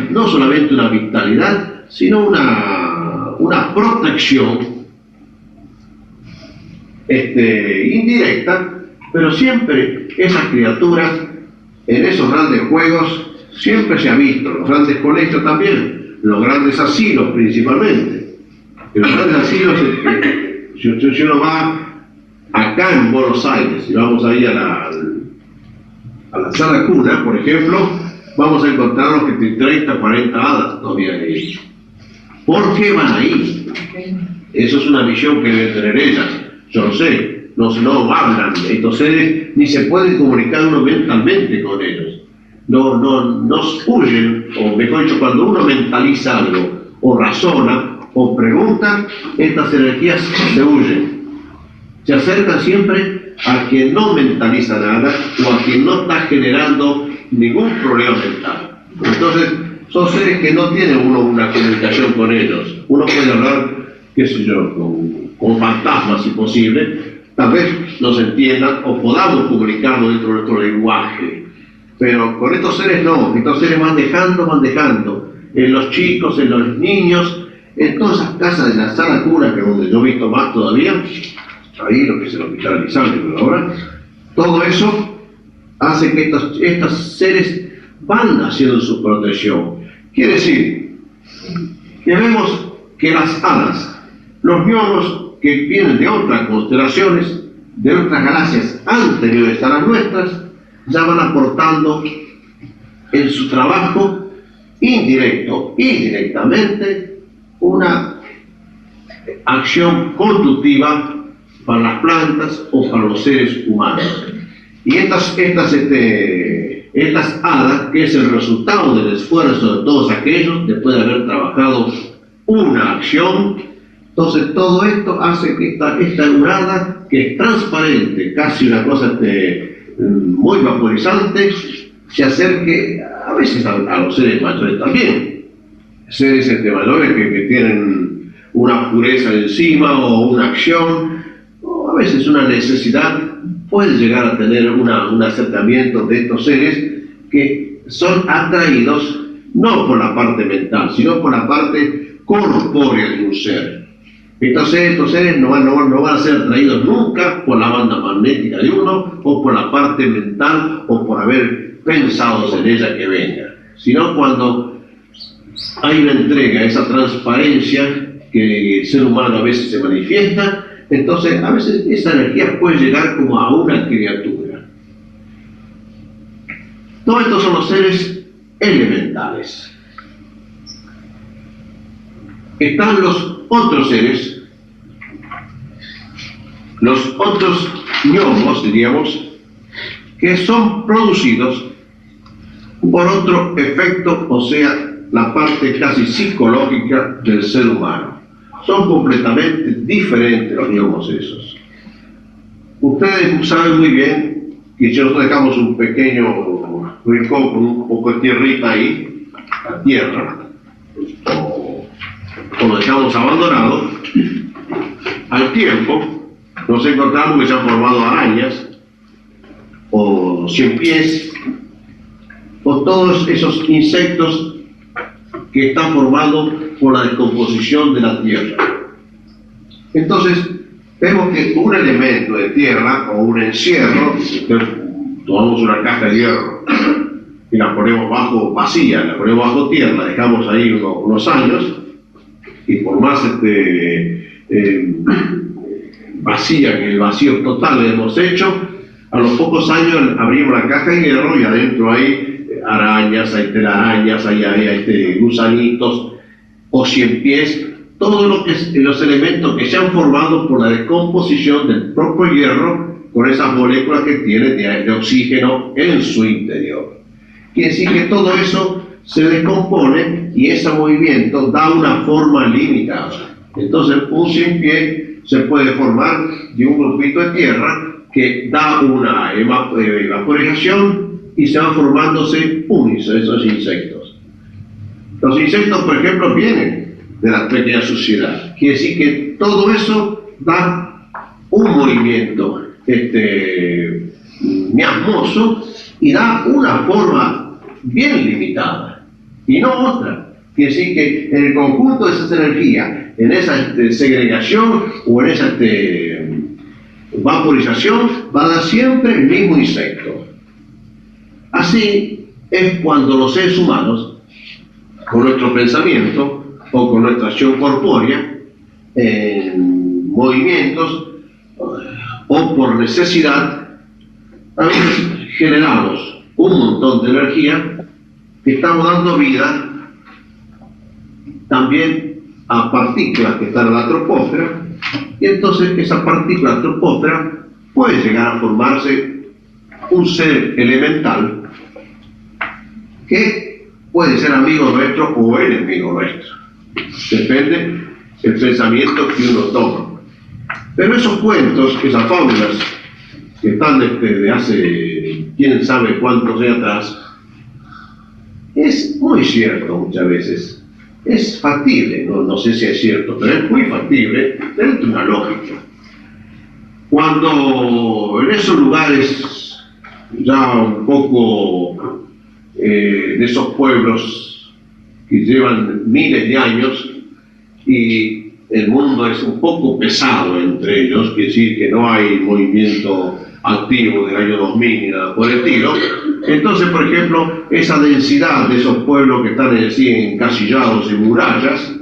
no solamente una vitalidad, sino una protección indirecta, pero siempre esas criaturas en esos grandes juegos siempre se ha visto, los grandes colegios también, los grandes asilos principalmente. En los grandes asilos, si uno va acá en Buenos Aires, si vamos ahí a la sala cuna, por ejemplo, vamos a encontrarnos que tienen 30, 40 hadas todavía ahí. ¿Por qué van ahí? Eso es una visión que deben tener ellas. Yo lo sé, no hablan estos seres, ni se pueden comunicar uno mentalmente con ellos. No huyen, o mejor dicho, cuando uno mentaliza algo, o razona, o pregunta, estas energías se huyen. Se acercan siempre a quien no mentaliza nada, o a quien no está generando ningún problema mental. Entonces, son seres que no tienen uno una comunicación con ellos. Uno puede hablar, qué sé yo, con fantasmas si posible, tal vez nos entiendan o podamos comunicarnos dentro de nuestro lenguaje. Pero con estos seres no, estos seres van dejando, en los chicos, en los niños, en todas esas casas de la sala cuna, que es donde yo he visto más todavía, ahí lo que es el hospital Elizalde ahora, todo eso hace que estos seres van haciendo su protección. Quiere decir que vemos que las hadas, los gnomos que vienen de otras constelaciones, de otras galaxias anteriores a las nuestras, ya van aportando en su trabajo indirecto y directamente, una acción constructiva para las plantas o para los seres humanos. Y estas hadas, que es el resultado del esfuerzo de todos aquellos después de haber trabajado una acción, entonces todo esto hace que esta hada, que es transparente, casi una cosa muy vaporizante, se acerque a veces a los seres mayores también. Seres mayores que tienen una pureza encima o una acción, o a veces una necesidad, puede llegar a tener un acercamiento de estos seres que son atraídos no por la parte mental, sino por la parte corpórea de un ser. Estos seres no van a ser atraídos nunca por la banda magnética de uno, o por la parte mental, o por haber pensado en ella que venga, sino cuando hay una entrega, esa transparencia que el ser humano a veces se manifiesta, entonces a veces esa energía puede llegar como a una criatura. Todos estos son los seres elementales. Están los otros seres, los otros gnomos, diríamos, que son producidos por otro efecto, o sea, la parte casi psicológica del ser humano. Son completamente diferentes los gnomos esos. Ustedes saben muy bien que si nosotros dejamos un pequeño rincón con un poco de tierrita ahí, la tierra, o lo dejamos abandonado, al tiempo nos encontramos que se han formado arañas, o 100 pies, o todos esos insectos que están formados por la descomposición de la tierra. Entonces, vemos que un elemento de tierra o un encierro, tomamos una caja de hierro y la ponemos vacía, la ponemos bajo tierra, la dejamos ahí unos años, y por más vacía que el vacío total le hemos hecho, a los pocos años abrimos la caja de hierro y adentro hay arañas, hay telarañas, hay gusanitos o 100 pies, todo lo que es los elementos que se han formado por la descomposición del propio hierro con esas moléculas que tiene de oxígeno en su interior. Quiere decir que todo eso se descompone y ese movimiento da una forma limitada. Entonces un 100 pies se puede formar de un grupito de tierra que da una evaporización y se van formándose esos insectos. Los insectos, por ejemplo, vienen de la pequeña suciedad. Quiere decir que todo eso da un movimiento miasmoso y da una forma bien limitada y no otra. Quiere decir que en el conjunto de esas energías, en esa segregación o en esa vaporización, va a dar siempre el mismo insecto. Así es cuando los seres humanos, con nuestro pensamiento o con nuestra acción corpórea, en movimientos o por necesidad, a veces generamos un montón de energía que estamos dando vida también a partículas que están en la troposfera, y entonces esa partícula troposfera puede llegar a formarse un ser elemental que puede ser amigo nuestro o enemigo nuestro, depende del pensamiento que uno toma. Pero esos cuentos, esas fábulas que están de hace quién sabe cuántos años atrás, es muy cierto muchas veces. Es factible, no sé si es cierto, pero es muy factible dentro de una lógica. Cuando en esos lugares ya un poco de esos pueblos que llevan miles de años y el mundo es un poco pesado entre ellos, quiere decir que no hay movimiento activo del año 2000 ni nada por el estilo. Entonces, por ejemplo, esa densidad de esos pueblos que están así encasillados en murallas,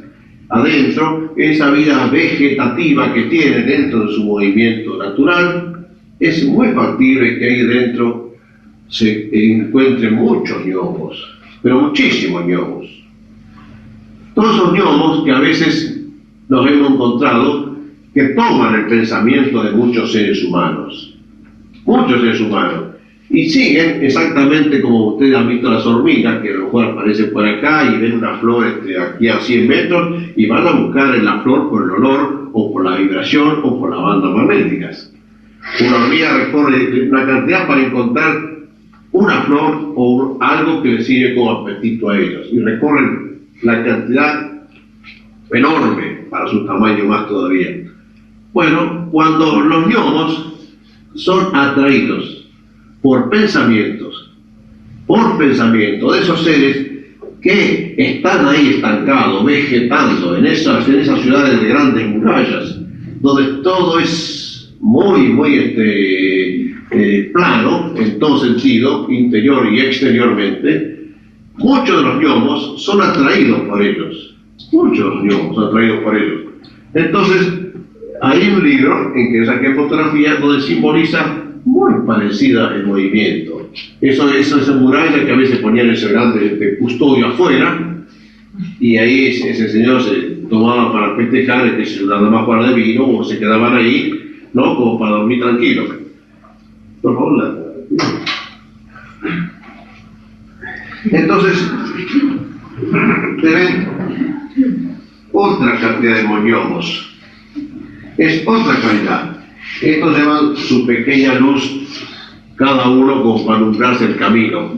adentro, esa vida vegetativa que tiene dentro de su movimiento natural, es muy factible que ahí dentro se encuentren muchos gnomos. pero muchísimos gnomos. Todos esos gnomos que a veces nos hemos encontrado que toman el pensamiento de muchos seres humanos, y siguen exactamente como ustedes han visto las hormigas, que a lo mejor aparecen por acá y ven una flor entre aquí a 100 metros y van a buscar en la flor por el olor o por la vibración o por las bandas magnéticas. Una hormiga recorre una cantidad para encontrar una flor o algo que les sirve como apetito a ellos, y recorren la cantidad enorme para su tamaño más todavía. Bueno, cuando los gnomos son atraídos por pensamientos de esos seres que están ahí estancados, vegetando en esas ciudades de grandes murallas, donde todo es muy plano en todo sentido, interior y exteriormente, muchos de los gnomos son atraídos por ellos. Entonces, hay un libro en que saqué fotografías donde simboliza muy parecida el movimiento. Esa muralla que a veces ponían ese grande custodio afuera, y ahí ese señor se tomaba para festejar, que se daba más para de vino, o se quedaban ahí, ¿no? Como para dormir tranquilo. Por favor, entonces, ven otra cantidad de gnomos. Es otra calidad. Estos llevan su pequeña luz, cada uno como para alumbrarse el camino.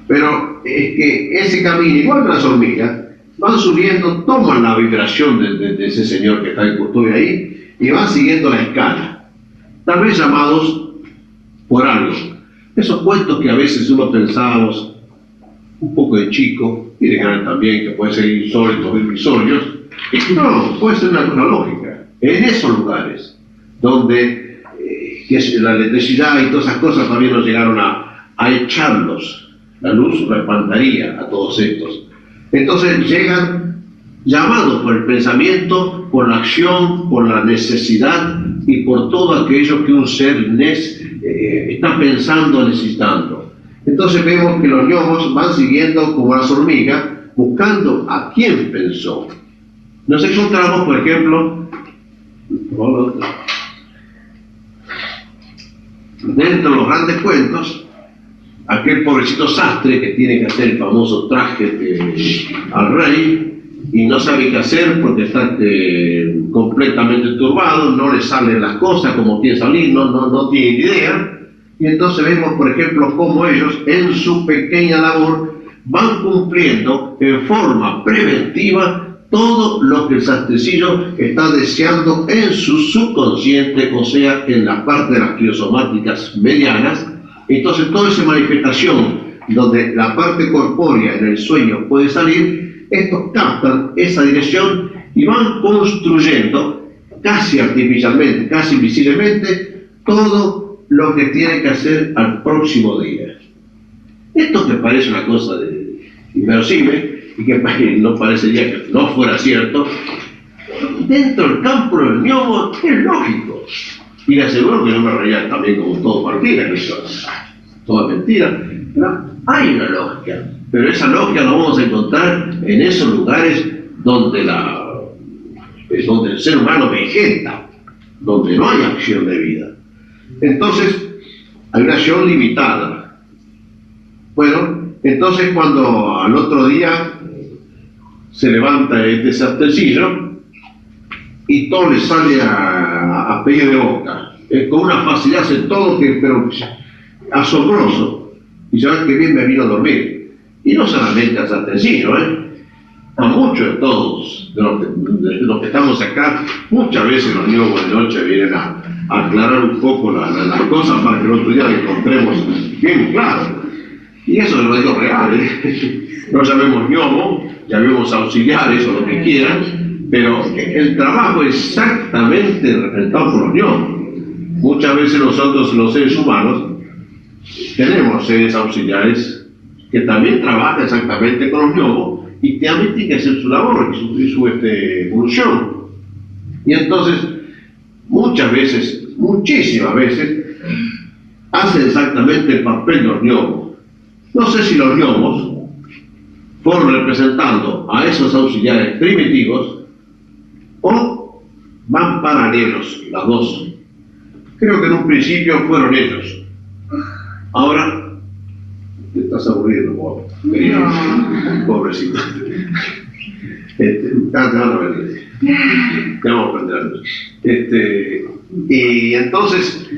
Pero es que ese camino, igual que las hormigas, van subiendo, toman la vibración de ese señor que está en custodia ahí y van siguiendo la escala. Tal vez llamados por algo. Esos cuentos que a veces uno pensábamos un poco de chico, y de grande también, que pueden ser insólitos, irrisorios, no, puede ser una cosa lógica. En esos lugares donde la electricidad y todas esas cosas también nos llegaron a echarlos, la luz lo espantaría a todos estos. Entonces llegan llamados por el pensamiento, por la acción, por la necesidad y por todo aquello que un ser está pensando, necesitando. Entonces vemos que los gnomos van siguiendo como las hormigas, buscando a quién pensó. Nos encontramos, por ejemplo, dentro de los grandes cuentos, aquel pobrecito sastre que tiene que hacer el famoso traje al rey y no sabe qué hacer porque está completamente turbado, no le salen las cosas como quiere salir, no tiene idea. Y entonces vemos, por ejemplo, cómo ellos en su pequeña labor van cumpliendo en forma preventiva todo lo que el sastrecillo está deseando en su subconsciente, o sea, en la parte de las criosomáticas medianas. Entonces toda esa manifestación donde la parte corpórea en el sueño puede salir, estos captan esa dirección y van construyendo casi artificialmente, casi invisiblemente, todo lo que tiene que hacer al próximo día. Esto que parece una cosa inverosímil y que no parecería que no fuera cierto, dentro del campo del gnomo es lógico. Y le aseguro que no me reía también como todo partida, que eso es toda mentira. Pero hay una lógica. Pero esa lógica la vamos a encontrar en esos lugares donde el ser humano vegeta, donde no hay acción de vida. Entonces, hay una acción limitada. Bueno, entonces cuando al otro día se levanta este sastrecillo y todo le sale a pedir de boca, con una facilidad hace todo pero asombroso, y saben que bien me vino a dormir. Y no solamente al sastrecillo, a muchos de todos de los que estamos acá, muchas veces los gnomos de noche vienen a aclarar un poco las cosas para que el otro día lo encontremos bien claro. Y eso lo digo real, no llamemos gnomo, llamemos auxiliares o lo que quieran, pero el trabajo es exactamente representado por los gnomos. Muchas veces nosotros, los seres humanos, tenemos seres auxiliares que también trabajan exactamente con los gnomos y que también tienen que hacer su labor y su función. Y entonces, muchas veces, muchísimas veces, hacen exactamente el papel de los gnomos. No sé si los gnomos fueron representando a esos auxiliares primitivos o van paralelos, las dos. Creo que en un principio fueron ellos. Ahora te estás aburriendo, vos, querido. Pobrecito. Te van a venir. Te vamos a aprender algo. Y entonces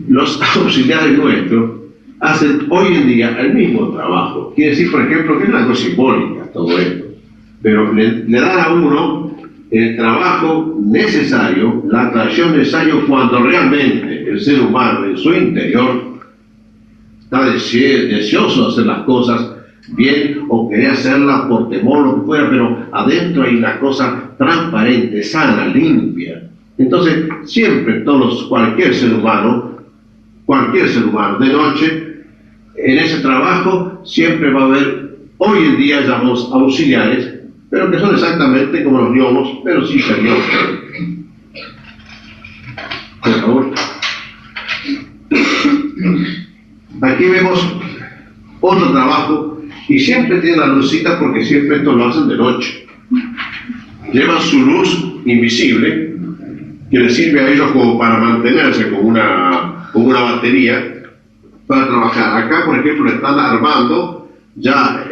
los auxiliares nuestros hacen hoy en día el mismo trabajo. Quiere decir, por ejemplo, que es algo simbólica todo esto, pero le dan a uno el trabajo necesario, la aclaración necesaria cuando realmente el ser humano en su interior está deseoso de hacer las cosas bien o querer hacerlas por temor, lo que fuera, pero adentro hay una cosa transparente, sana, limpia. Entonces, siempre cualquier ser humano de noche, en ese trabajo siempre va a haber, hoy en día llamamos auxiliares, pero que son exactamente como los gnomos, pero sí señor. Por favor. Aquí vemos otro trabajo, y siempre tienen la lucita porque siempre esto lo hacen de noche. Llevan su luz invisible, que les sirve a ellos como para mantenerse como una batería para trabajar. Acá, por ejemplo, le están armando ya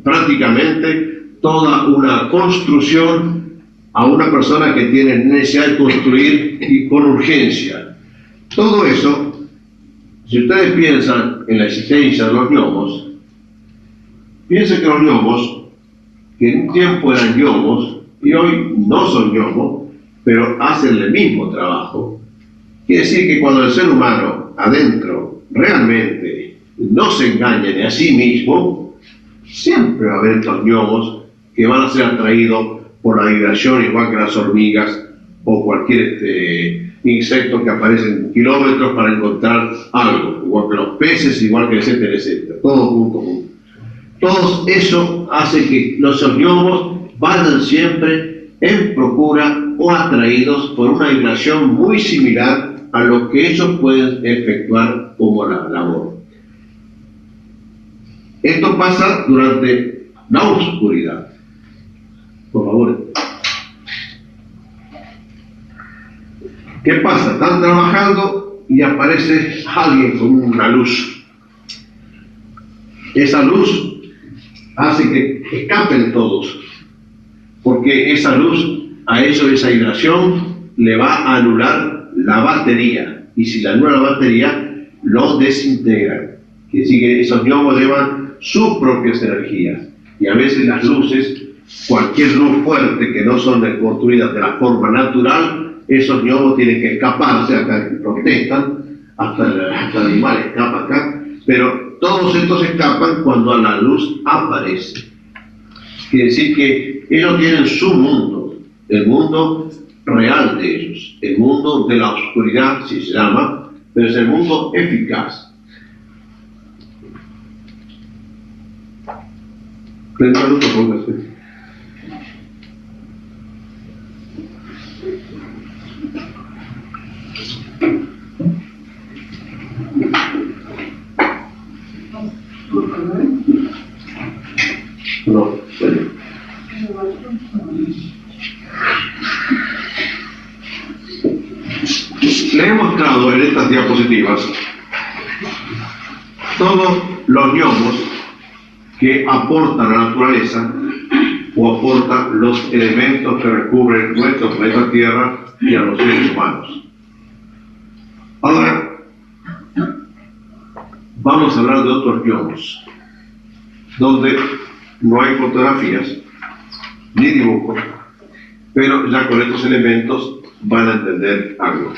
prácticamente toda una construcción a una persona que tiene necesidad de construir y con urgencia. Todo eso, si ustedes piensan en la existencia de los gnomos, piensen que los gnomos, que en un tiempo eran gnomos y hoy no son gnomos, pero hacen el mismo trabajo. Quiere decir que cuando el ser humano adentro realmente no se engaña de a sí mismo, siempre va a haber estos gnomos que van a ser atraídos por la vibración, igual que las hormigas o cualquier insecto que aparece en kilómetros para encontrar algo, igual que los peces, igual que etcétera, etcétera, todo junto. Todo eso hace que los gnomos vayan siempre en procura o atraídos por una vibración muy similar a lo que ellos pueden efectuar como la labor. Esto pasa durante la oscuridad. Por favor. ¿Qué pasa? Están trabajando y aparece alguien con una luz. Esa luz hace que escapen todos, porque esa luz, a eso, esa vibración, le va a anular la batería, y si le anula la batería, lo desintegran. Quiere decir que esos gnomos llevan sus propias energías, y a veces las luces, cualquier luz fuerte que no son construidas de la forma natural, esos gnomos tienen que escaparse, acá protestan, hasta el animal escapa acá, pero todos estos escapan cuando la luz aparece. Quiere decir que ellos tienen su mundo, el mundo real de ellos, el mundo de la oscuridad, si se llama, pero es el mundo eficaz. No, le he mostrado en estas diapositivas todos los gnomos que aportan a la naturaleza o aportan los elementos que recubren nuestro planeta Tierra y a los seres humanos. Ahora vamos a hablar de otros gnomos, donde no hay fotografías ni dibujos, pero ya con estos elementos van a entender algo.